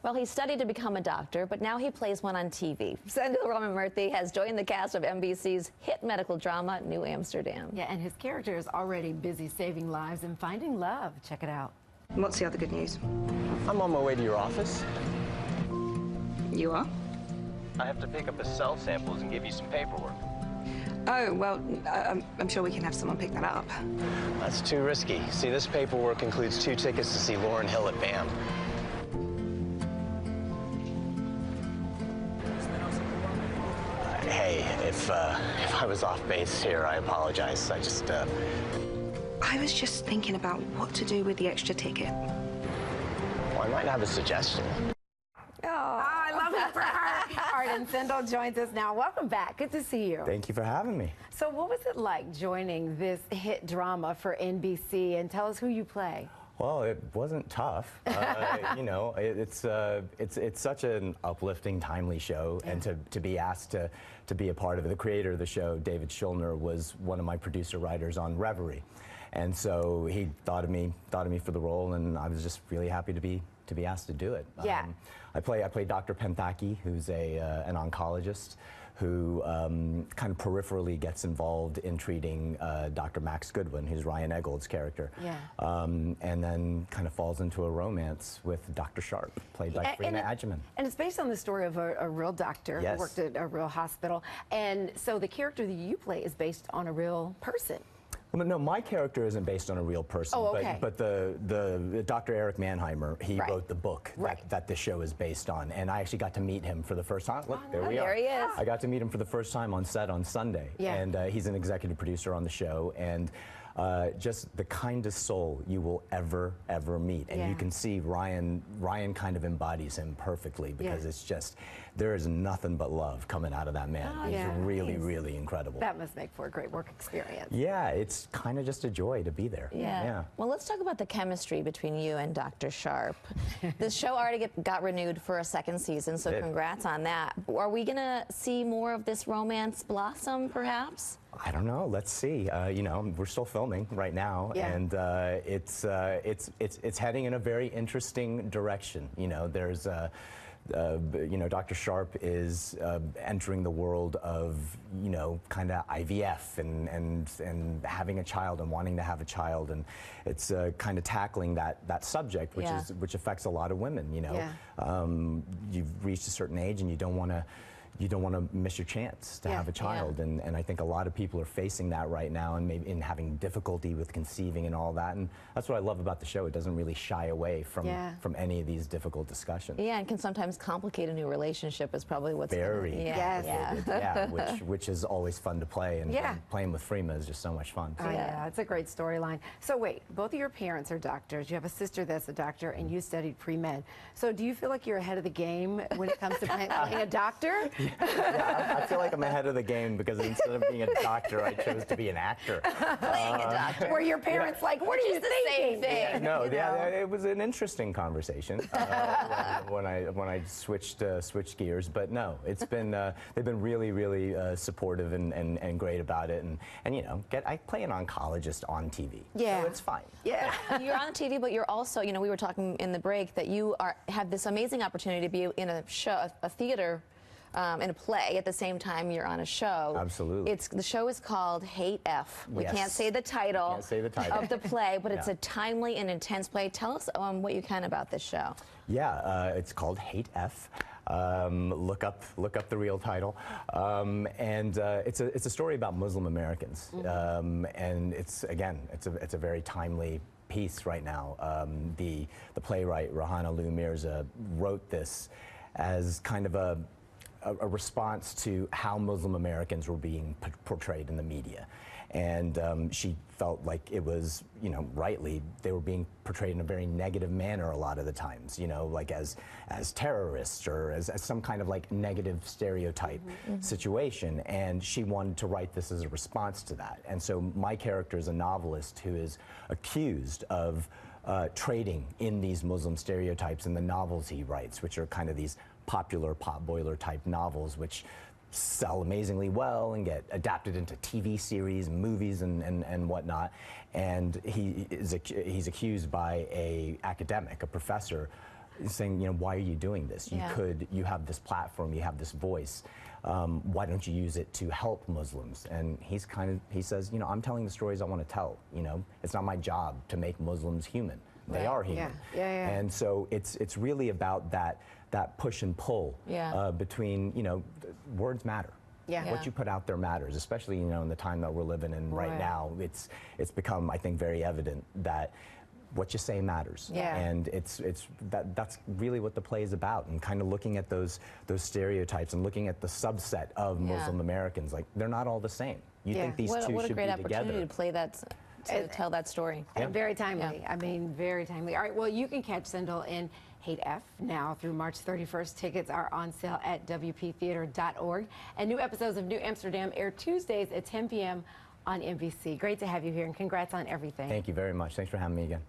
Well, he studied to become a doctor, but now he plays one on TV. Sendhil Ramamurthy has joined the cast of NBC's hit medical drama, New Amsterdam. Yeah, and his character is already busy saving lives and finding love. Check it out. What's the other good news? I'm on my way to your office. You are? I have to pick up the cell samples and give you some paperwork. Oh, well, I'm sure we can have someone pick that up. That's too risky. See, this paperwork includes 2 tickets to see Lauryn Hill at BAM. Hey, if I was off base here, I apologize. I was just thinking about what to do with the extra ticket. Well, I might have a suggestion. Oh, I love it for her. All right, and Sendhil joins us now. Welcome back. Good to see you. Thank you for having me. So what was it like joining this hit drama for NBC? And tell us who you play. Well, it wasn't tough. You know, it's such an uplifting, timely show, and to be asked to be a part of it. The creator of the show, David Schulner, was one of my producer writers on Reverie, and so he thought of me for the role, and I was just really happy to be asked to do it. Yeah. I play Dr. Penthaki, who's an oncologist who kind of peripherally gets involved in treating Dr. Max Goodwin, who's Ryan Eggold's character. Yeah. And then kind of falls into a romance with Dr. Sharp, played by Freema Agyeman. And it's based on the story of a real doctor Yes. who worked at a real hospital. And so the character that you play is based on a real person. Well, no, my character isn't based on a real person, Oh, okay. but the Dr. Eric Mannheimer, he Right. wrote the book that the show is based on, and I actually got to meet him for the first time. Look, there we are. There he is. I got to meet him for the first time on set on Sunday, Yeah. and he's an executive producer on the show, and just the kindest soul you will ever meet, and Yeah. you can see Ryan kind of embodies him perfectly, because Yeah. it's just, there is nothing but love coming out of that man. Oh, He's yeah. really incredible. That must make for a great work experience. Yeah, it's kind of just a joy to be there. Yeah. Well, let's talk about the chemistry between you and Dr. Sharp. This show already got renewed for a second season, so congrats on that. Are we going to see more of this romance blossom, perhaps? I don't know. Let's see. You know, we're still filming right now, and it's heading in a very interesting direction. You know, there's you know, Dr. Sharp is entering the world of, you know, kind of IVF and having a child and wanting to have a child, and it's kind of tackling that subject, which affects a lot of women. You know, you've reached a certain age and you don't want to miss your chance to have a child, and I think a lot of people are facing that right now, and maybe having difficulty with conceiving and all that, and that's what I love about the show. It doesn't really shy away from any of these difficult discussions. Yeah, and can sometimes complicate a new relationship is probably what's very which is always fun to play, and playing with Freema is just so much fun. Oh, yeah, it's a great storyline. So wait, both of your parents are doctors. You have a sister that's a doctor, and you studied pre-med. So do you feel like you're ahead of the game when it comes to playing a doctor? Yeah, I feel like I'm ahead of the game, because instead of being a doctor, I chose to be an actor. Playing a doctor. Were your parents like, what are you thinking? No, it was an interesting conversation when I switched gears. But no, it's been they've been really supportive and great about it. And you know, I play an oncologist on TV. Yeah, so it's fine. Yeah, you're on TV, but you're also, you know, we were talking in the break that you have this amazing opportunity to be in a show, a theater. In a play at the same time you're on a show. Absolutely. The show is called HateF. We can't say the title of the play, but it's a timely and intense play. Tell us what you can about this show. Yeah, it's called HateF. Look up the real title, and it's a story about Muslim Americans, and it's a very timely piece right now. The playwright Rahana Lou Mirza wrote this as kind of a response to how Muslim Americans were being portrayed in the media, and she felt like it was, you know, rightly, they were being portrayed in a very negative manner a lot of the times, you know, like as terrorists or as some kind of like negative stereotype situation, and she wanted to write this as a response to that. And so my character is a novelist who is accused of trading in these Muslim stereotypes in the novels he writes, which are kind of these popular potboiler type novels, which sell amazingly well and get adapted into TV series, movies, and whatnot. And he's accused by a academic, a professor, saying, you know, why are you doing this? You have this platform, you have this voice. Why don't you use it to help Muslims? And he says, you know, I'm telling the stories I want to tell. You know, it's not my job to make Muslims human. They are human. And so it's really about that push and pull between, you know, words matter. What you put out there matters, especially, you know, in the time that we're living in right now. It's become, I think, very evident that what you say matters. And that's really what the play is about, and kind of looking at those stereotypes and looking at the subset of Muslim Americans. Like, they're not all the same. You think these two should be together. What a great opportunity to play that, to tell that story. And very timely. I mean, very timely. All right, well, you can catch Sendhil in HateF now through March 31st. Tickets are on sale at wptheater.org. And new episodes of New Amsterdam air Tuesdays at 10 p.m. on NBC. Great to have you here, and congrats on everything. Thank you very much. Thanks for having me again.